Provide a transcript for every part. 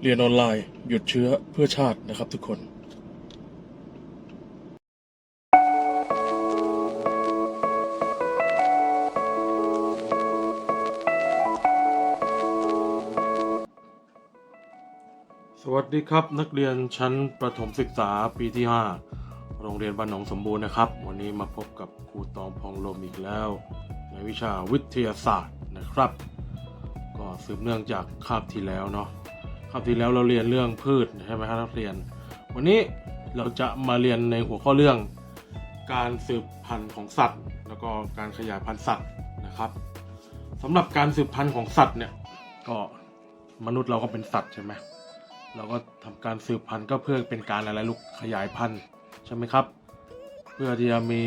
เรียนออนไลน์หยุดเชื้อเพื่อชาตินะครับทุกคน สวัสดีครับนักเรียนชั้นประถมศึกษาปีที่ 5 โรงเรียนบ้านหนองสมบูรณ์นะครับวันนี้มาพบกับครูตองพองลมอีกแล้วในวิชาวิทยาศาสตร์นะครับก็สืบเนื่องจากคาบที่แล้วเนาะคาบที่แล้วเราเรียนเรื่องพืชใช่ไหมครับนักเรียนวันนี้เราจะมาเรียนในหัวข้อเรื่องการสืบพันธุ์ของสัตว์แล้วก็การขยายพันธุ์สัตว์นะครับสำหรับการสืบพันธุ์ของสัตว์เนี่ยก็มนุษย์เราก็เป็นสัตว์ใช่ไหมเราก็ทำการสืบพันธุ์ก็เพื่อเป็นการอะไรลูกขยายพันธุ์ใช่ไหมครับเพื่อที่จะมี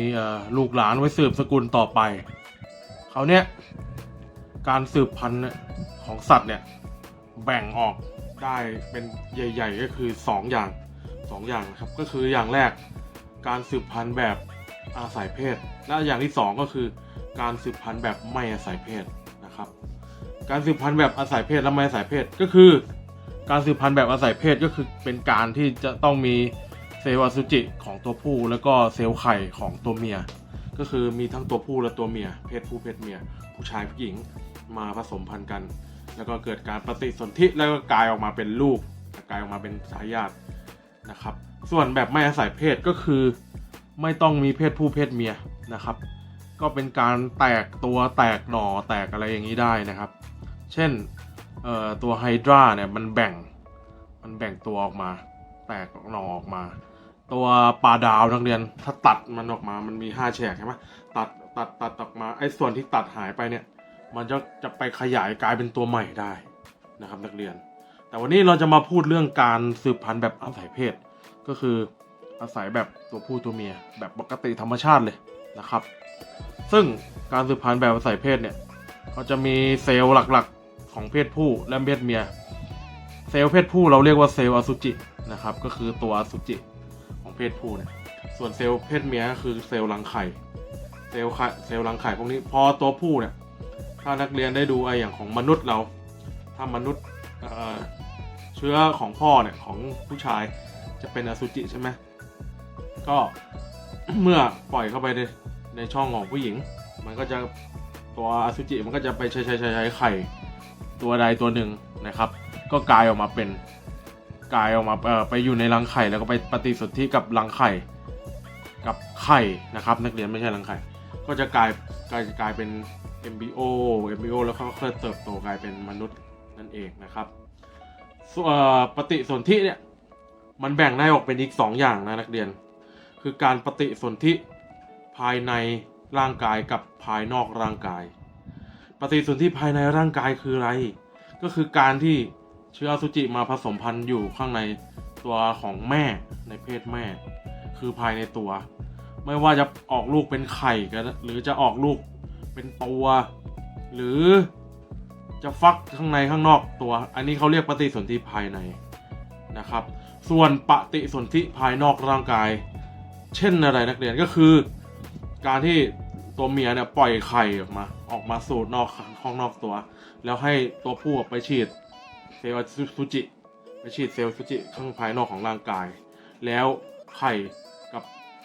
ลูกหลานไว้สืบสกุลต่อไปเขาเนี้ยการสืบพันธุ์ของสัตว์เนี่ยแบ่งออกได้เป็นใหญ่ๆก็คือ2 อย่างนะครับก็คืออย่างแรกการสืบพันธุ์แบบอาศัยเพศและอย่างที่2ก็คือการสืบพันธุ์แบบไม่อาศัยเพศนะครับการสืบพันธุ์แบบอาศัยเพศและไม่อาศัยเพศก็คือการสืบพันธุ์แบบอาศัยเพศก็คือเป็นการที่จะต้องมีเซลล์อสุจิของตัวผู้แล้วก็เซลล์ไข่ของตัวเมียก็คือมีทั้งตัวผู้และตัวเมียเพศผู้เพศเมียผู้ชายผู้หญิงมาผสมพันธุ์กันแล้วก็เกิดการปฏิสนธิแล้วก็กลายออกมาเป็นลูกกลายออกมาเป็นทายาทนะครับส่วนแบบไม่อาศัยเพศก็คือไม่ต้องมีเพศผู้เพศเมียนะครับก็เป็นการแตกตัวแตกหน่อแตกอะไรอย่างนี้ได้นะครับเช่นตัวไฮดราเนี่ยมันแบ่งตัวออกมาแตกหน่อออกมาตัวปลาดาวนักเรียนถ้าตัดมันออกมามันมี5 แฉกใช่ไหมตัดออกมาไอ้ส่วนที่ตัดหายไปเนี่ยมันจะไปขยายกลายเป็นตัวใหม่ได้นะครับนักเรียนแต่วันนี้เราจะมาพูดเรื่องการสืบพันธุ์แบบอาศัยเพศก็คืออาศัยแบบตัวผู้ตัวเมียแบบปกติธรรมชาติเลยนะครับซึ่งการสืบพันธุ์แบบอาศัยเพศเนี่ยเขาจะมีเซลล์หลักๆของเพศผู้และเพศเมียเซลล์เพศผู้เราเรียกว่าเซลล์อสุจินะครับก็คือตัวอสุจิของเพศผู้เนี่ยส่วนเซลล์เพศเมียก็คือเซลล์รังไข่เซลล์รังไข่พวกนี้พอตัวผู้เนี่ยถ้านักเรียนได้ดูอย่างของมนุษย์เราถ้ามนุษย์เชื้อของพ่อเนี่ยของผู้ชายจะเป็นอสุจิใช่ไหมก็ เมื่อปล่อยเข้าไปในช่องของผู้หญิงมันก็จะตัวอสุจิมันก็จะไปใช้ไข่ตัวใดตัวหนึ่งนะครับก็กลายออกมาไปอยู่ในรังไข่แล้วก็ไปปฏิสนธิกับรังไข่กับไข่นะครับนักเรียนไม่ใช่รังไข่ก็จะกลายเป็นเอมบริโอแล้วก็ค่อยเติบโตกลายเป็นมนุษย์นั่นเองนะครับปฏิสนธิเนี่ยมันแบ่งได้ออกเป็นอีก2 อย่างนะนักเรียนคือการปฏิสนธิภายในร่างกายกับภายนอกร่างกายปฏิสนธิภายในร่างกายคืออะไรก็คือการที่เชื้ออสุจิมาผสมพันธุ์อยู่ข้างในตัวของแม่ในเพศแม่คือภายในตัวไม่ว่าจะออกลูกเป็นไข่กันหรือจะออกลูกเป็นตัวหรือจะฟักข้างในข้างนอกตัวอันนี้เขาเรียกปฏิสนธิภายในนะครับส่วนปฏิสนธิภายนอกร่างกายเช่นอะไรนักเรียนก็คือการที่ตัวเมียเนี่ยปล่อยไข่ออกมาสู่ข้างนอกตัวแล้วให้ตัวผู้ไปฉีดเซลล์อสุจิข้างภายนอกของร่างกายแล้วไข่กับ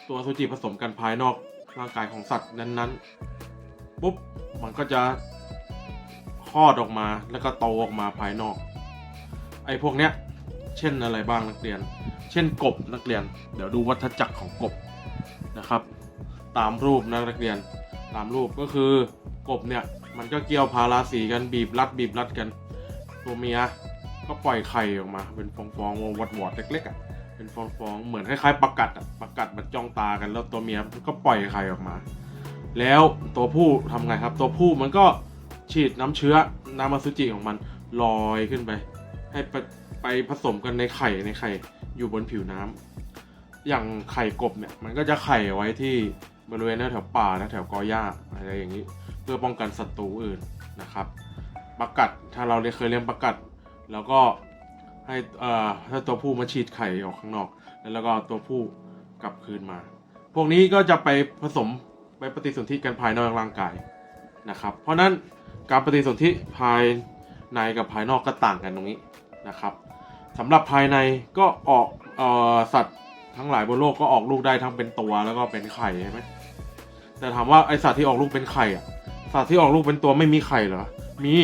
ตัวอสุจิผสมกันภายนอกร่างกายของสัตว์นั้นๆปุ๊บมันก็จะคลอดออกมาแล้วก็โตออกมาภายนอกไอ้พวกเนี้ยเช่นอะไรบ้างนักเรียนเช่นกบนักเรียนเดี๋ยวดูวัฏจักรของกบนะครับตามรูปนะนักเรียนตามรูปก็คือกบเนี่ยมันก็เกี่ยวพาราสีกันบีบรัดกันตัวเมียก็ปล่อยไข่ออกมาเป็นฟองๆวอดๆเล็กๆเป็นฟองๆเหมือนคล้ายๆปลากัดมันจ้องตากันแล้วตัวเมียก็ปล่อยไข่ออกมาแล้วตัวผู้ทำไงครับตัวผู้มันก็ฉีดน้ำอสุจิของมันลอยขึ้นไปให้ไปผสมกันในไข่อยู่บนผิวน้ำอย่างไข่กบเนี่ยมันก็จะไข่ไว้ที่บริเวณแถวป่าแถวกอหญ้าอะไรอย่างนี้เพื่อป้องกันศัตรูอื่นนะครับปลากัดถ้าเราเคยเลี้ยงปลากัดแล้วก็ให้ถ้าตัวผู้มาฉีดไข่ออกข้างนอกแล้วก็ตัวผู้กลับคืนมาพวกนี้ก็จะไปผสมไปปฏิสนธิกันภายนอกร่างกายนะครับเพราะนั้นการปฏิสนธิภายในกับภายนอกก็ต่างกันตรงนี้นะครับ สำหรับภายในก็ออกสัตว์ทั้งหลายบนโลกก็ออกลูกได้ทั้งเป็นตัวแล้วก็เป็นไข่ใช่ไหมแต่ถามว่าไอสัตว์ที่ออกลูกเป็นไข่อะสัตว์ที่ออกลูกเป็นตัวไม่มีไข่เหรอมี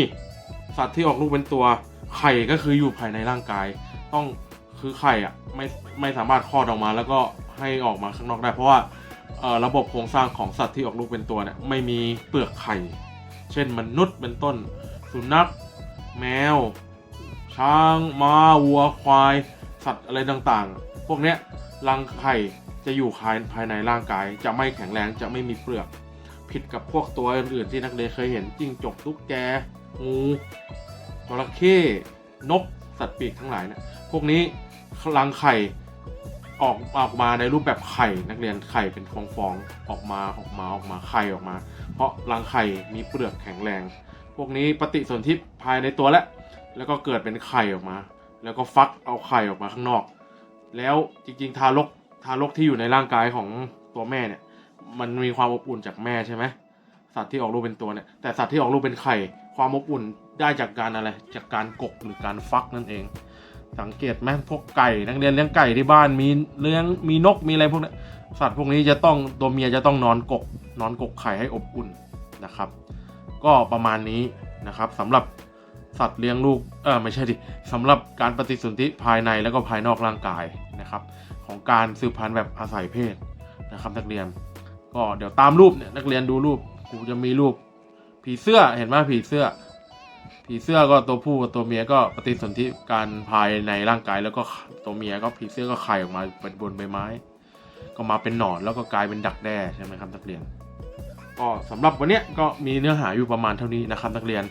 สัตว์ที่ออกลูกเป็นตัวไข่ก็คืออยู่ภายในร่างกายต้องคือไข่อะไม่สามารถคลอดออกมาแล้วก็ให้ออกมาข้างนอกได้เพราะว่าระบบโครงสร้างของสัตว์ที่ออกลูกเป็นตัวเนี่ยไม่มีเปลือกไข่เช่นมนุษย์เป็นต้นสุนัขแมวช้างม้าวัวควายสัตว์อะไรต่างๆพวกเนี้ยรังไข่จะอยู่ภายในร่างกายจะไม่แข็งแรงจะไม่มีเปลือกผิดกับพวกตัวอื่นๆที่นักเรียนเคยเห็นจิ้งจกตุ๊กแกงูจระเข้นกสัตว์ปีกทั้งหลายเนี่ยพวกนี้รังไข่ออกมาในรูปแบบไข่นักเรียนไข่เป็นฟองๆออกมาไข่ออกมาเพราะรังไข่มีเปลือกแข็งแรงพวกนี้ปฏิสนธิภายในตัวแล้วก็เกิดเป็นไข่ออกมาแล้วก็ฟักเอาไข่ออกมาข้างนอกแล้วจริงๆทารกที่อยู่ในร่างกายของตัวแม่เนี่ยมันมีความอบอุ่นจากแม่ใช่ไหมสัตว์ที่ออกลูกเป็นตัวเนี่ยแต่สัตว์ที่ออกลูกเป็นไข่ความอบอุ่นได้จากการอะไรจากการกกหรือการฟักนั่นเองสังเกตไหมพวกไก่นักเรียนเลี้ยงไก่ที่บ้านมีนกมีอะไรพวกนี้สัตว์พวกนี้จะต้องตัวเมียจะต้องนอนกกไข่ให้อบอุ่นนะครับก็ประมาณนี้นะครับสำหรับสัตว์เลี้ยงลูกไม่ใช่ดิสำหรับการปฏิสนธิภายในแล้วก็ภายนอกร่างกายนะครับของการสืบพันธุ์แบบอาศัยเพศนะครับนักเรียนก็เดี๋ยวตามรูปเนี่ยนักเรียนดูรูปครูจะมีรูปผีเสื้อเห็นไหมผีเสื้อก็ตัวผู้กับตัวเมียก็ปฏิสนธิการภายในร่างกายแล้วก็ตัวเมียก็ผีเสื้อก็ไข่ออกมาเป็นบนใบไม้ก็มาเป็นหนอนแล้วก็กลายเป็นดักแด้ใช่ไหมครับนักเรียนก็สำหรับวันนี้ก็มีเนื้อหาอยู่ประมาณเท่านี้นะครับนักเรียน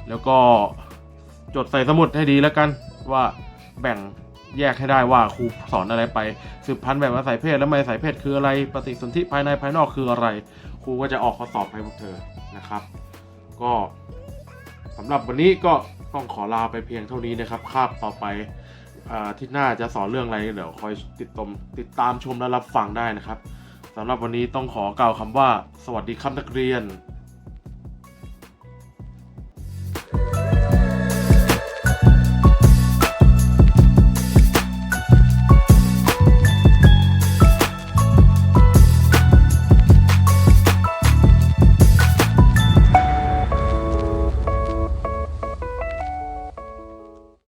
แล้วก็จดใส่สมุดให้ดีแล้วกันว่าแบ่งแยกให้ได้ว่าครูสอนอะไรไปสืบพันธุ์แบบอาศัยเพศแล้วไม่อาศัยเพศคืออะไรปฏิสนธิภายในภายนอกคืออะไรครูก็จะออกข้อสอบให้พวกเธอนะครับก็สำหรับวันนี้ก็ต้องขอลาไปเพียงเท่านี้นะครับคาบต่อไปที่หน้าจะสอนเรื่องอะไรเดี๋ยวคอยติดตามชมและรับฟังได้นะครับสำหรับวันนี้ต้องขอกล่าวคำว่าสวัสดีครับนักเรียน